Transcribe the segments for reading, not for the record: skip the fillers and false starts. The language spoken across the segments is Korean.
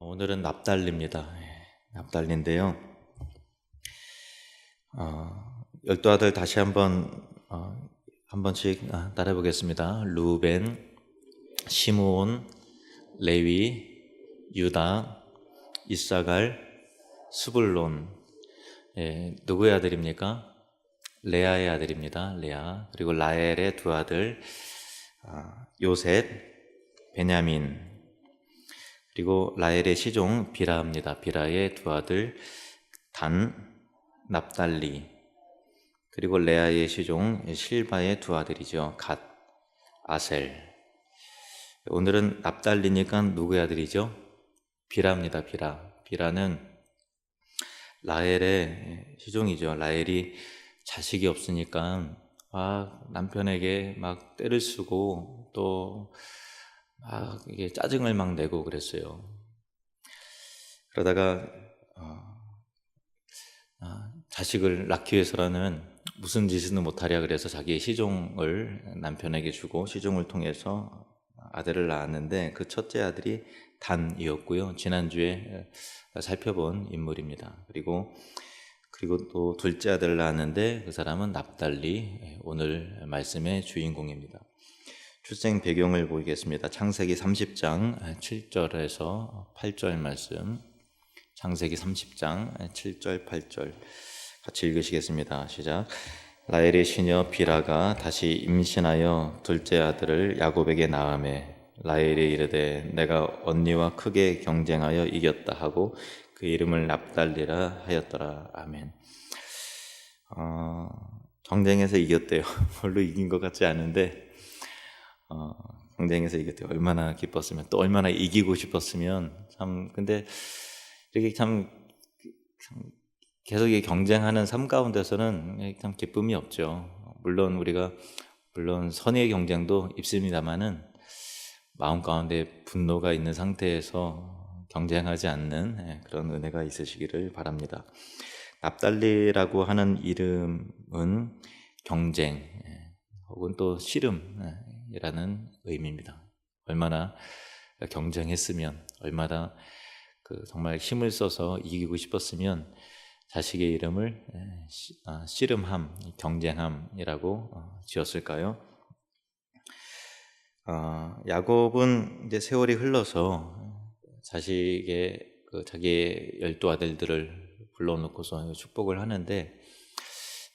오늘은 납달리입니다. 납달리인데요. 열두 아들 다시 한 번씩 따라해 보겠습니다. 루벤, 시므온, 레위, 유다, 이사갈, 스불론. 누구의 아들입니까? 레아의 아들입니다. 레아. 그리고 라헬의 두 아들, 요셉, 베냐민. 그리고 라헬의 시종 비라입니다. 비라의 두 아들 단, 납달리. 그리고 레아의 시종 실바의 두 아들이죠. 갓, 아셀. 오늘은 납달리니까 누구의 아들이죠? 비라입니다. 비라. 비라는 라헬의 시종이죠. 라헬이 자식이 없으니까 남편에게 막 때를 쓰고 또 이게 짜증을 막 내고 그랬어요. 그러다가 자식을 낳기 위해서라는 무슨 짓은 못하랴 그래서 자기의 시종을 남편에게 주고 시종을 통해서 아들을 낳았는데 그 첫째 아들이 단이었고요. 지난주에 살펴본 인물입니다. 그리고 또 둘째 아들을 낳았는데 그 사람은 납달리, 오늘 말씀의 주인공입니다. 출생 배경을 보이겠습니다. 창세기 30장 7절에서 8절 말씀. 창세기 30장 7절 8절 같이 읽으시겠습니다. 시작. 라헬의 시녀 비라가 다시 임신하여 둘째 아들을 야곱에게 낳으매 라헬이 이르되 내가 언니와 크게 경쟁하여 이겼다 하고 그 이름을 납달리라 하였더라. 아멘. 경쟁에서 이겼대요. 별로 이긴 것 같지 않은데 경쟁에서 이겼대요. 얼마나 기뻤으면, 또 얼마나 이기고 싶었으면. 근데 이렇게 참 계속 경쟁하는 삶 가운데서는 참 기쁨이 없죠. 물론 선의의 경쟁도 있습니다만은 마음 가운데 분노가 있는 상태에서 경쟁하지 않는 그런 은혜가 있으시기를 바랍니다. 납달리라고 하는 이름은 경쟁 혹은 또 씨름이라는 의미입니다. 얼마나 경쟁했으면, 얼마나 정말 힘을 써서 이기고 싶었으면 자식의 이름을 씨름함, 경쟁함이라고 지었을까요? 야곱은 이제 세월이 흘러서 자기의 12 아들들을 불러놓고서 축복을 하는데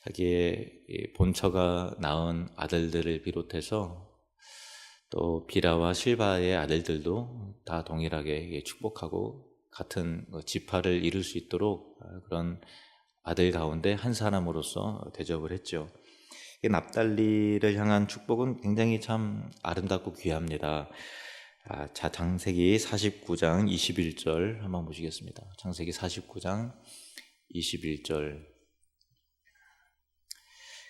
자기의 본처가 낳은 아들들을 비롯해서 또 비라와 실바의 아들들도 다 동일하게 축복하고 같은 지파를 이룰 수 있도록 그런 아들 가운데 한 사람으로서 대접을 했죠. 납달리를 향한 축복은 굉장히 참 아름답고 귀합니다. 창세기 49장 21절 한번 보시겠습니다. 창세기 49장 21절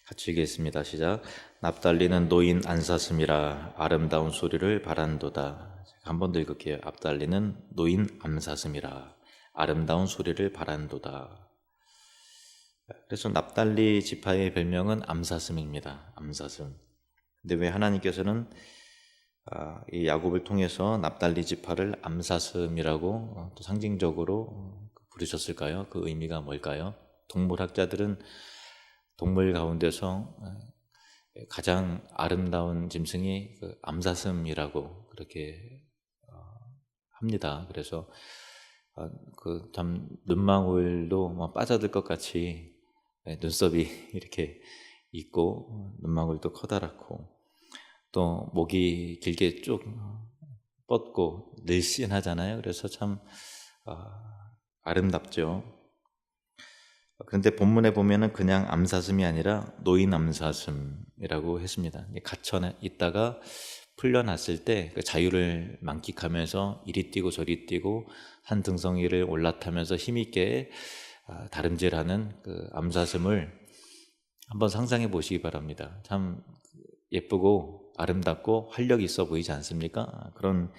같이 읽겠습니다. 시작. 납달리는 노인 암사슴이라 아름다운 소리를 바란도다. 한 번 더 읽을게요. 납달리는 노인 암사슴이라 아름다운 소리를 바란도다. 그래서 납달리 지파의 별명은 암사슴입니다. 암사슴. 근데 왜 하나님께서는 이 야곱을 통해서 납달리 지파를 암사슴이라고 또 상징적으로 부르셨을까요? 그 의미가 뭘까요? 동물학자들은 동물 가운데서 가장 아름다운 짐승이 암사슴이라고 그렇게 합니다. 그래서 참 눈망울도 빠져들 것 같이 눈썹이 이렇게 있고 눈망울도 커다랗고 또 목이 길게 쭉 뻗고 늘씬하잖아요. 그래서 참 아름답죠. 그런데 본문에 보면은 그냥 암사슴이 아니라 노인 암사슴이라고 했습니다. 갇혀 있다가 풀려났을 때 그 자유를 만끽하면서 이리 뛰고 저리 뛰고 한 등성이를 올라타면서 힘있게 다름질하는 그 암사슴을 한번 상상해 보시기 바랍니다. 참 예쁘고 아름답고 활력 있어 보이지 않습니까? 그런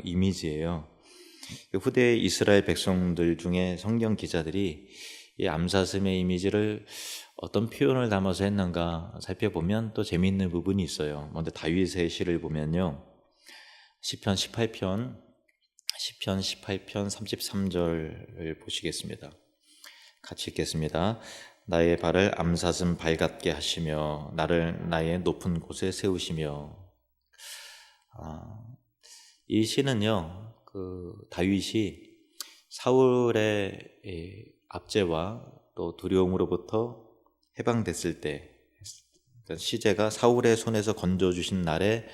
이미지예요. 후대 이스라엘 백성들 중에 성경 기자들이 이 암사슴의 이미지를 어떤 표현을 담아서 했는가 살펴보면 또 재미있는 부분이 있어요. 먼저 다윗의 시를 보면요, 시편 18편 시편 18편 33절을 보시겠습니다. 같이 읽겠습니다. 나의 발을 암사슴 발같게 하시며 나를 나의 높은 곳에 세우시며. 이 시는요, 다윗이 사울의 압제와 또 두려움으로부터 해방됐을 때, 시제가 사울의 손에서 건져주신 날에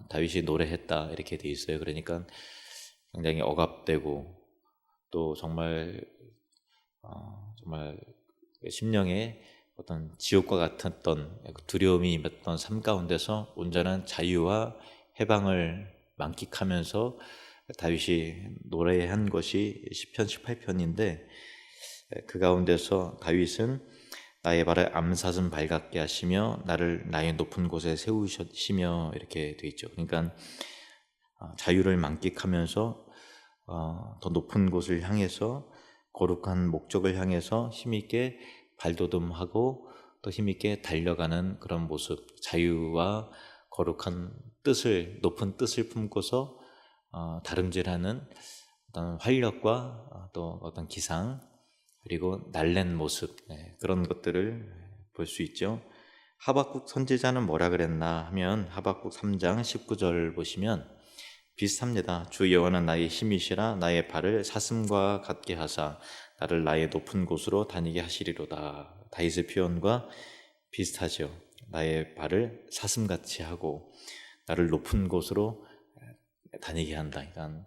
다윗이 노래했다 이렇게 돼 있어요. 그러니까 굉장히 억압되고 또 정말 심령에 어떤 지옥과 같았던 두려움이 임했던 삶 가운데서 온전한 자유와 해방을 만끽하면서 다윗이 노래한 것이 시편 18편인데, 그 가운데서 다윗은 나의 발을 암사슴 발같게 하시며 나를 나의 높은 곳에 세우시며 이렇게 돼 있죠. 그러니까 자유를 만끽하면서 더 높은 곳을 향해서, 거룩한 목적을 향해서 힘있게 발돋움하고 또 힘있게 달려가는 그런 모습, 자유와 거룩한 뜻을, 높은 뜻을 품고서 다름질하는 어떤 활력과 또 어떤 기상, 그리고 날랜 모습, 그런 것들을 볼 수 있죠. 하박국 선지자는 뭐라 그랬나 하면 하박국 3장 19절 보시면 비슷합니다. 주 여호와는 나의 힘이시라 나의 발을 사슴과 같게 하사 나를 나의 높은 곳으로 다니게 하시리로다. 다윗의 표현과 비슷하죠. 나의 발을 사슴같이 하고 나를 높은 곳으로 다니게 한다. 그러니까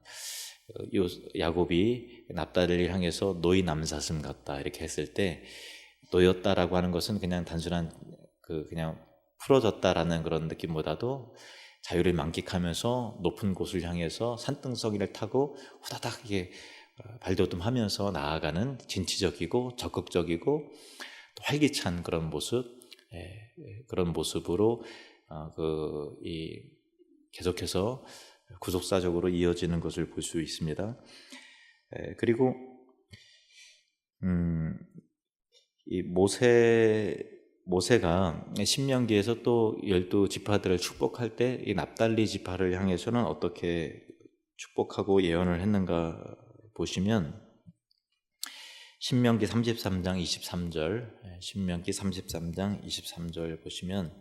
야곱이 납달리를 향해서 너희 남사슴 같다 이렇게 했을 때, 너였다라고 하는 것은 그냥 단순한 그냥 풀어졌다라는 그런 느낌보다도 자유를 만끽하면서 높은 곳을 향해서 산등성이를 타고 후다닥 이게 발돋움하면서 나아가는 진취적이고 적극적이고 또 활기찬 그런 모습, 그런 모습으로 계속해서 구속사적으로 이어지는 것을 볼 수 있습니다. 그리고 이 모세가 신명기에서 또 12지파들을 축복할 때 이 납달리 지파를 향해서는 어떻게 축복하고 예언을 했는가 보시면 신명기 33장 23절, 신명기 33장 23절 보시면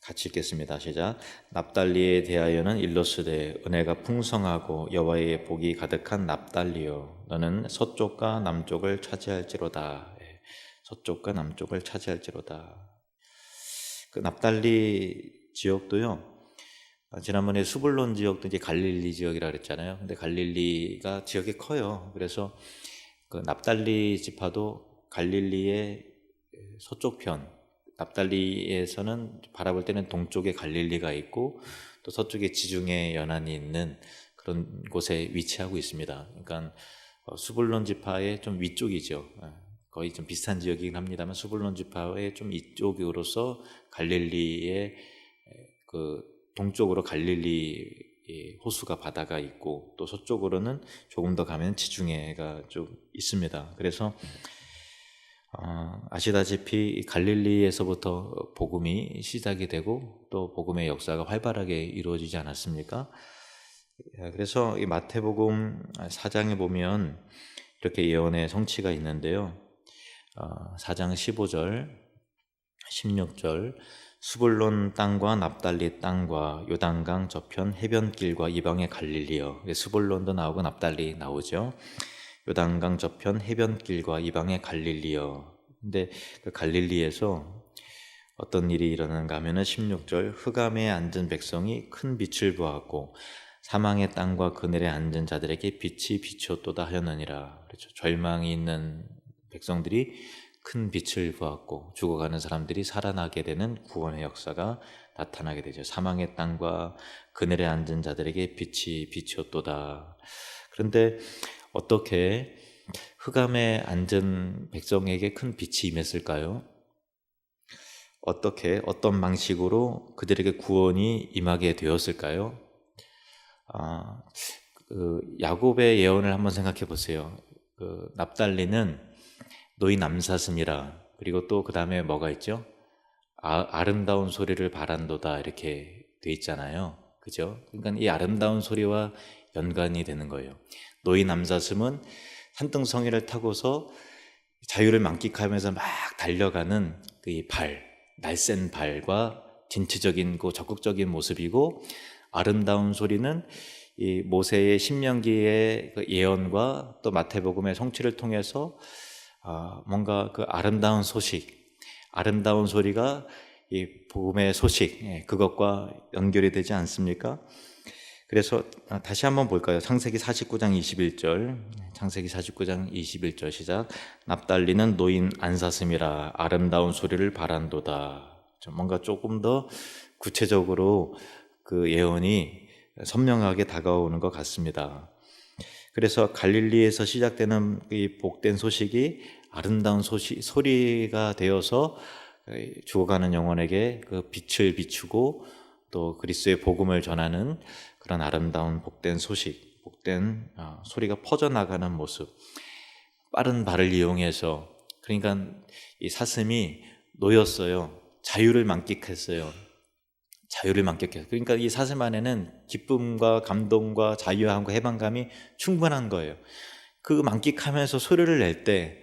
같이 읽겠습니다. 시작. 납달리에 대하여는 일러스되 은혜가 풍성하고 여호와의 복이 가득한 납달리여 너는 서쪽과 남쪽을 차지할지로다. 서쪽과 남쪽을 차지할지로다. 그 납달리 지역도요, 지난번에 수불론 지역도 이제 갈릴리 지역이라 그랬잖아요. 근데 갈릴리가 지역이 커요. 그래서 그 납달리 지파도 갈릴리의 서쪽 편, 납달리에서는 바라볼 때는 동쪽에 갈릴리가 있고 또 서쪽에 지중해 연안이 있는 그런 곳에 위치하고 있습니다. 그러니까 수불론 지파의 좀 위쪽이죠. 거의 좀 비슷한 지역이긴 합니다만 수불론 지파의 좀 이쪽으로서 갈릴리의 동쪽으로 갈릴리 호수가 바다가 있고 또 서쪽으로는 조금 더 가면 지중해가 좀 있습니다. 그래서 아시다시피 갈릴리에서부터 복음이 시작이 되고 또 복음의 역사가 활발하게 이루어지지 않았습니까? 그래서 이 마태복음 4장에 보면 이렇게 예언의 성취가 있는데요. 4장 15절, 16절 수불론 땅과 납달리 땅과 요단강 저편 해변길과 이방의 갈릴리여. 수불론도 나오고 납달리 나오죠. 요단강 저편 해변길과 이방의 갈릴리여. 근데 그 갈릴리에서 어떤 일이 일어나는가 하면은 16절 흑암에 앉은 백성이 큰 빛을 보았고 사망의 땅과 그늘에 앉은 자들에게 빛이 비추었도다 하였느니라. 그렇죠. 절망이 있는 백성들이 큰 빛을 보았고 죽어가는 사람들이 살아나게 되는 구원의 역사가 나타나게 되죠. 사망의 땅과 그늘에 앉은 자들에게 빛이 비추었도다. 그런데 어떻게 흑암에 앉은 백성에게 큰 빛이 임했을까요? 어떤 방식으로 그들에게 구원이 임하게 되었을까요? 야곱의 예언을 한번 생각해 보세요. 납달리는 너희 남사슴이라. 그리고 또 그 다음에 뭐가 있죠? 아름다운 소리를 바란도다 이렇게 돼 있잖아요. 그죠? 그러니까 이 아름다운 소리와 연관이 되는 거예요. 노인 남사슴은 산등성이를 타고서 자유를 만끽하면서 막 달려가는 그 날쌘 발과 진취적인 적극적인 모습이고, 아름다운 소리는 이 모세의 신명기의 그 예언과 또 마태복음의 성취를 통해서 뭔가 그 아름다운 소리가 이 복음의 소식, 그것과 연결이 되지 않습니까? 그래서 다시 한번 볼까요? 창세기 49장 21절. 창세기 49장 21절 시작. 납달리는 노인 안사슴이라 아름다운 소리를 바란도다. 뭔가 조금 더 구체적으로 그 예언이 선명하게 다가오는 것 같습니다. 그래서 갈릴리에서 시작되는 이 복된 소식이 아름다운 소리가 되어서 죽어가는 영혼에게 그 빛을 비추고 또 그리스도의 복음을 전하는 그런 아름다운 복된 소리가 퍼져나가는 모습. 빠른 발을 이용해서, 그러니까 이 사슴이 놓였어요. 자유를 만끽했어요. 그러니까 이 사슴 안에는 기쁨과 감동과 자유함과 해방감이 충분한 거예요. 그 만끽하면서 소리를 낼 때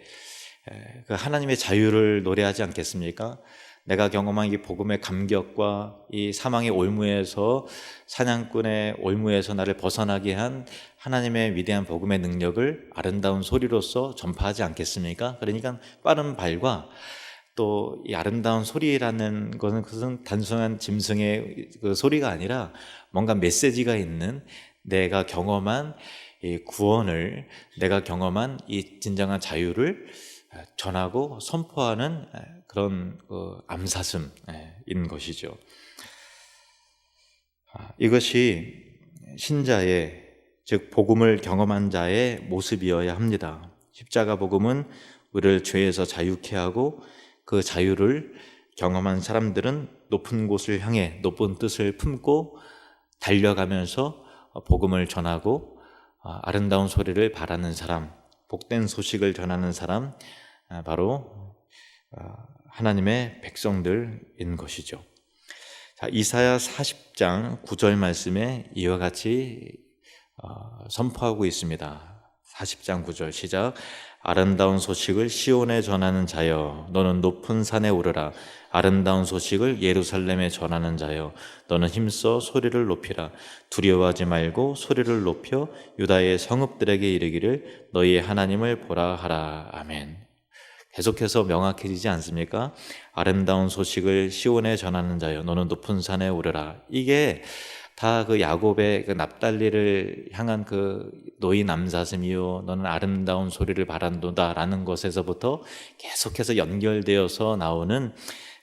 그 하나님의 자유를 노래하지 않겠습니까? 내가 경험한 이 복음의 감격과 이 사망의 올무에서, 사냥꾼의 올무에서 나를 벗어나게 한 하나님의 위대한 복음의 능력을 아름다운 소리로서 전파하지 않겠습니까? 그러니까 빠른 발과 또 이 아름다운 소리라는 것은 그것은 단순한 짐승의 그 소리가 아니라 뭔가 메시지가 있는, 내가 경험한 이 구원을, 내가 경험한 이 진정한 자유를 전하고 선포하는 그런 암사슴인 것이죠. 이것이 신자의, 즉 복음을 경험한 자의 모습이어야 합니다. 십자가 복음은 우리를 죄에서 자유케 하고, 그 자유를 경험한 사람들은 높은 곳을 향해 높은 뜻을 품고 달려가면서 복음을 전하고 아름다운 소리를 바라는 사람, 복된 소식을 전하는 사람, 바로 하나님의 백성들인 것이죠. 자, 이사야 40장 9절 말씀에 이와 같이 선포하고 있습니다. 40장 9절 시작. 아름다운 소식을 시온에 전하는 자여, 너는 높은 산에 오르라. 아름다운 소식을 예루살렘에 전하는 자여, 너는 힘써 소리를 높이라. 두려워하지 말고 소리를 높여 유다의 성읍들에게 이르기를 너희의 하나님을 보라 하라. 아멘. 계속해서 명확해지지 않습니까? 아름다운 소식을 시온에 전하는 자여, 너는 높은 산에 오르라. 이게 다 그 야곱의 그 납달리를 향한 그 노인 암사슴이요, 너는 아름다운 소리를 바란도다라는 것에서부터 계속해서 연결되어서 나오는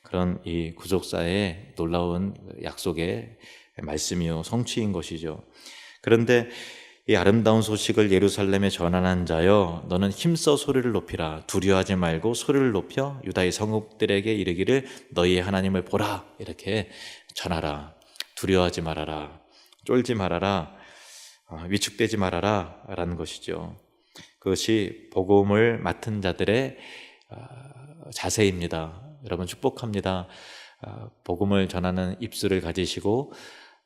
그런 이 구속사의 놀라운 약속의 말씀이요, 성취인 것이죠. 그런데 이 아름다운 소식을 예루살렘에 전하는 자여, 너는 힘써 소리를 높이라. 두려워하지 말고 소리를 높여 유다의 성읍들에게 이르기를 너희의 하나님을 보라. 이렇게 전하라. 두려워하지 말아라. 쫄지 말아라. 위축되지 말아라 라는 것이죠. 그것이 복음을 맡은 자들의 자세입니다. 여러분 축복합니다. 복음을 전하는 입술을 가지시고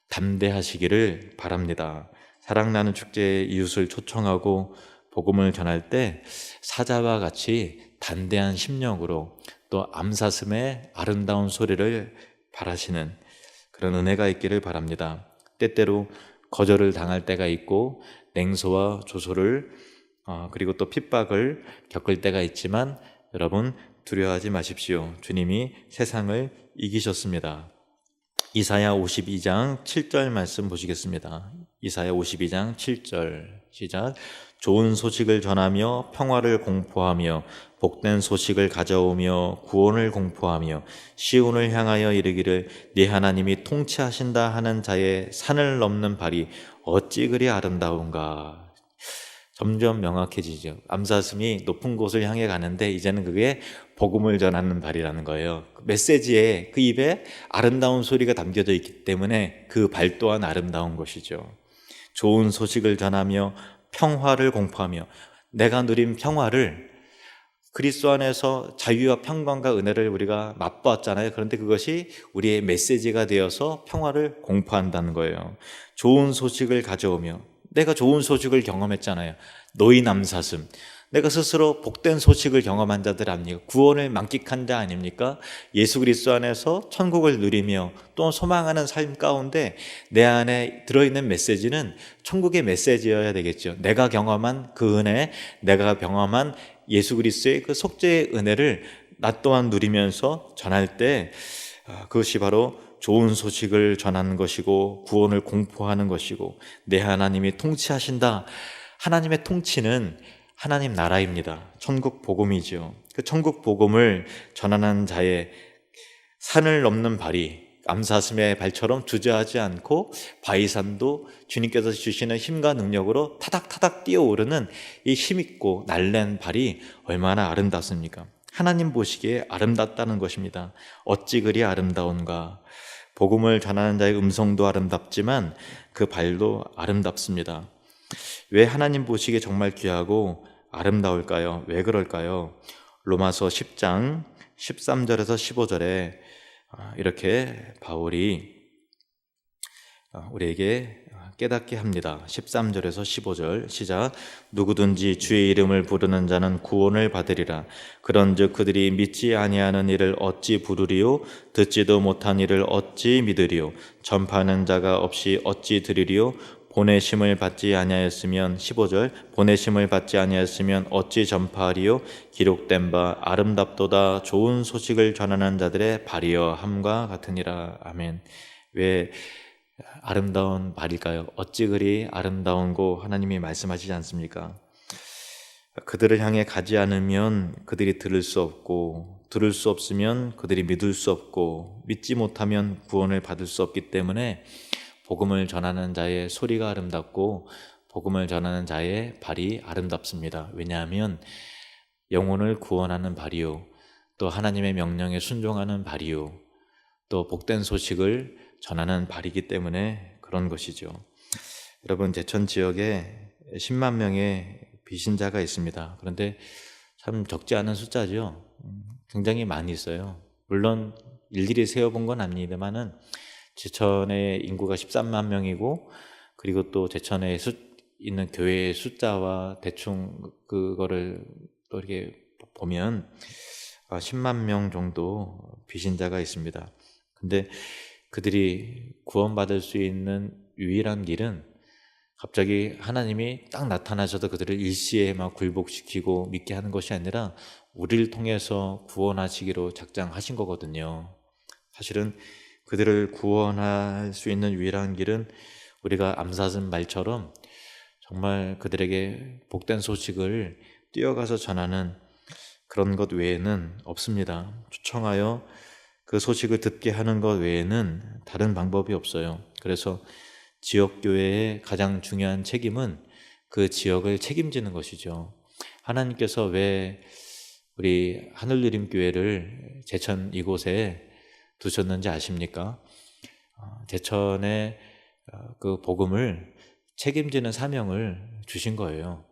담대하시기를 바랍니다. 사랑나는 축제에 이웃을 초청하고 복음을 전할 때 사자와 같이 단대한 심령으로 또 암사슴의 아름다운 소리를 바라시는 그런 은혜가 있기를 바랍니다. 때때로 거절을 당할 때가 있고 냉소와 조소를 그리고 또 핍박을 겪을 때가 있지만 여러분 두려워하지 마십시오. 주님이 세상을 이기셨습니다. 이사야 52장 7절 말씀 보시겠습니다. 이사야 52장 7절 시작. 좋은 소식을 전하며 평화를 공포하며 복된 소식을 가져오며 구원을 공포하며 시온을 향하여 이르기를 네 하나님이 통치하신다 하는 자의 산을 넘는 발이 어찌 그리 아름다운가. 점점 명확해지죠. 암사슴이 높은 곳을 향해 가는데 이제는 그게 복음을 전하는 발이라는 거예요. 메시지에 그 입에 아름다운 소리가 담겨져 있기 때문에 그 발 또한 아름다운 것이죠. 좋은 소식을 전하며 평화를 공포하며, 내가 누린 평화를, 그리스도 안에서 자유와 평강과 은혜를 우리가 맛보았잖아요. 그런데 그것이 우리의 메시지가 되어서 평화를 공포한다는 거예요. 좋은 소식을 가져오며, 내가 좋은 소식을 경험했잖아요. 노인 암사슴. 내가 스스로 복된 소식을 경험한 자들 아닙니까? 구원을 만끽한 자 아닙니까? 예수 그리스도 안에서 천국을 누리며 또 소망하는 삶 가운데 내 안에 들어있는 메시지는 천국의 메시지여야 되겠죠. 내가 경험한 그 은혜, 내가 경험한 예수 그리스도의 그 속죄의 은혜를 나 또한 누리면서 전할 때 그것이 바로 좋은 소식을 전하는 것이고 구원을 공포하는 것이고 내 하나님이 통치하신다. 하나님의 통치는 하나님 나라입니다. 천국 복음이죠. 그 천국 복음을 전하는 자의 산을 넘는 발이 암사슴의 발처럼 주저하지 않고 바위산도 주님께서 주시는 힘과 능력으로 타닥타닥 뛰어오르는 이 힘있고 날랜 발이 얼마나 아름답습니까? 하나님 보시기에 아름답다는 것입니다. 어찌 그리 아름다운가. 복음을 전하는 자의 음성도 아름답지만 그 발도 아름답습니다. 왜 하나님 보시기에 정말 귀하고 아름다울까요? 왜 그럴까요? 로마서 10장 13절에서 15절에 이렇게 바울이 우리에게 깨닫게 합니다. 13절에서 15절 시작. 누구든지 주의 이름을 부르는 자는 구원을 받으리라. 그런즉 그들이 믿지 아니하는 이를 어찌 부르리요? 듣지도 못한 이를 어찌 믿으리요? 전파하는 자가 없이 어찌 들으리요? 보내심을 받지 아니하였으면 15절 보내심을 받지 아니하였으면 어찌 전파하리요? 기록된 바 아름답도다 좋은 소식을 전하는 자들의 발이여 함과 같으니라. 아멘. 왜 아름다운 발일까요? 어찌 그리 아름다운고 하나님이 말씀하시지 않습니까? 그들을 향해 가지 않으면 그들이 들을 수 없고 들을 수 없으면 그들이 믿을 수 없고 믿지 못하면 구원을 받을 수 없기 때문에 복음을 전하는 자의 소리가 아름답고 복음을 전하는 자의 발이 아름답습니다. 왜냐하면 영혼을 구원하는 발이요 또 하나님의 명령에 순종하는 발이요 또 복된 소식을 전하는 발이기 때문에 그런 것이죠. 여러분 제천 지역에 10만 명의 비신자가 있습니다. 그런데 참 적지 않은 숫자죠. 굉장히 많이 있어요. 물론 일일이 세어본 건 아닙니다만은 제천의 인구가 13만 명이고 그리고 또 제천에 있는 교회의 숫자와 대충 그거를 또 이렇게 보면 10만 명 정도 비신자가 있습니다. 근데 그들이 구원받을 수 있는 유일한 길은 갑자기 하나님이 딱 나타나셔서 그들을 일시에 막 굴복시키고 믿게 하는 것이 아니라 우리를 통해서 구원하시기로 작정하신 거거든요. 사실은 그들을 구원할 수 있는 유일한 길은 우리가 암사슴 말처럼 정말 그들에게 복된 소식을 뛰어가서 전하는 그런 것 외에는 없습니다. 초청하여 그 소식을 듣게 하는 것 외에는 다른 방법이 없어요. 그래서 지역교회의 가장 중요한 책임은 그 지역을 책임지는 것이죠. 하나님께서 왜 우리 하늘누림교회를 제천 이곳에 두셨는지 아십니까? 제천의 그 복음을 책임지는 사명을 주신 거예요.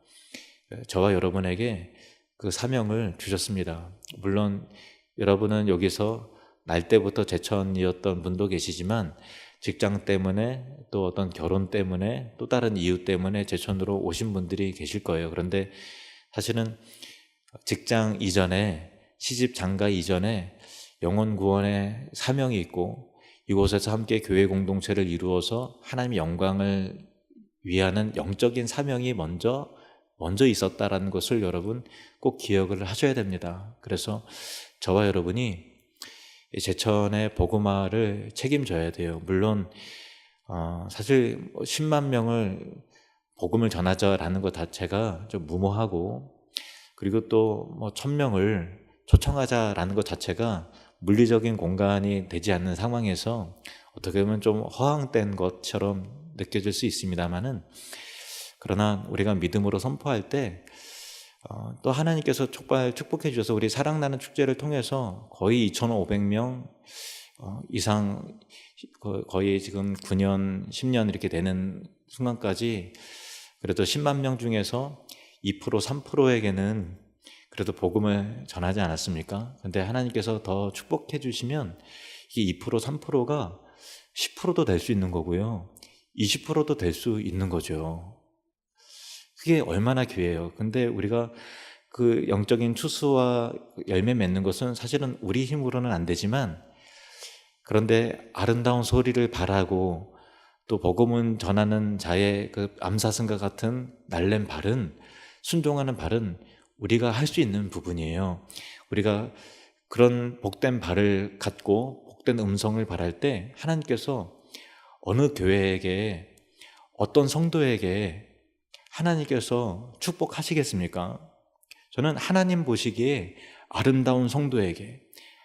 저와 여러분에게 그 사명을 주셨습니다. 물론 여러분은 여기서 날 때부터 제천이었던 분도 계시지만 직장 때문에 또 어떤 결혼 때문에 또 다른 이유 때문에 제천으로 오신 분들이 계실 거예요. 그런데 사실은 직장 이전에 시집 장가 이전에 영혼 구원의 사명이 있고 이곳에서 함께 교회 공동체를 이루어서 하나님의 영광을 위하는 영적인 사명이 먼저 있었다라는 것을 여러분 꼭 기억을 하셔야 됩니다. 그래서 저와 여러분이 제천의 복음화를 책임져야 돼요. 물론 사실 10만 명을 복음을 전하자라는 것 자체가 좀 무모하고 그리고 또 1000명을 초청하자라는 것 자체가 물리적인 공간이 되지 않는 상황에서 어떻게 보면 좀 허황된 것처럼 느껴질 수 있습니다만은 그러나 우리가 믿음으로 선포할 때 또 하나님께서 축복해 주셔서 우리 사랑나는 축제를 통해서 거의 2,500명 이상 거의 지금 9년, 10년 이렇게 되는 순간까지 그래도 10만 명 중에서 2%, 3%에게는 그래도 복음을 전하지 않았습니까? 근데 하나님께서 더 축복해 주시면 이 2%, 3%가 10%도 될 수 있는 거고요. 20%도 될 수 있는 거죠. 그게 얼마나 귀해요. 근데 우리가 그 영적인 추수와 열매 맺는 것은 사실은 우리 힘으로는 안 되지만, 그런데 아름다운 소리를 발하고 또 복음을 전하는 자의 그 암사슴과 같은 날랜 발은, 순종하는 발은 우리가 할 수 있는 부분이에요. 우리가 그런 복된 발을 갖고 복된 음성을 발할 때 하나님께서 어느 교회에게, 어떤 성도에게 하나님께서 축복하시겠습니까? 저는 하나님 보시기에 아름다운 성도에게,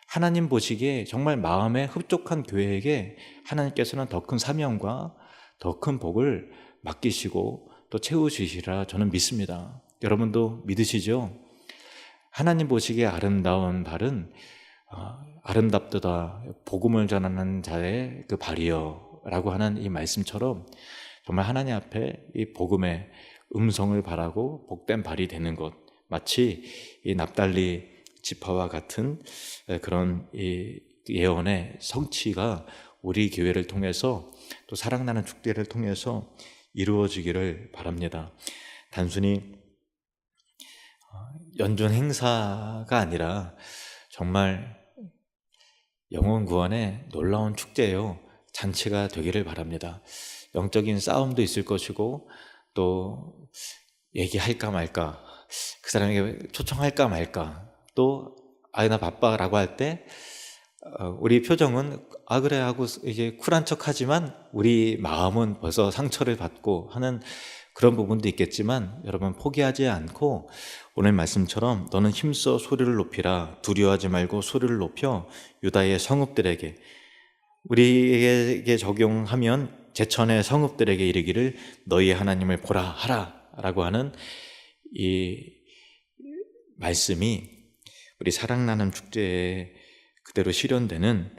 하나님 보시기에 정말 마음에 흡족한 교회에게 하나님께서는 더 큰 사명과 더 큰 복을 맡기시고 또 채우시리라 저는 믿습니다. 여러분도 믿으시죠? 하나님 보시기에 아름다운 발은 아름답도다 복음을 전하는 자의 그 발이여 라고 하는 이 말씀처럼, 정말 하나님 앞에 이 복음의 음성을 발하고 복된 발이 되는 것, 마치 이 납달리 지파와 같은 그런 이 예언의 성취가 우리 교회를 통해서 또 사랑나는 축제를 통해서 이루어지기를 바랍니다. 단순히 연중 행사가 아니라 정말 영혼 구원의 놀라운 축제요, 잔치가 되기를 바랍니다. 영적인 싸움도 있을 것이고, 또 얘기할까 말까, 그 사람에게 초청할까 말까, 또 나 바빠 라고 할 때 우리 표정은 그래 하고 이제 쿨한 척 하지만 우리 마음은 벌써 상처를 받고 하는 그런 부분도 있겠지만, 여러분 포기하지 않고 오늘 말씀처럼 너는 힘써 소리를 높이라, 두려워하지 말고 소리를 높여 유다의 성읍들에게, 우리에게 적용하면 제천의 성읍들에게 이르기를 너희 하나님을 보라 하라 라고 하는 이 말씀이 우리 사랑나는 축제에 그대로 실현되는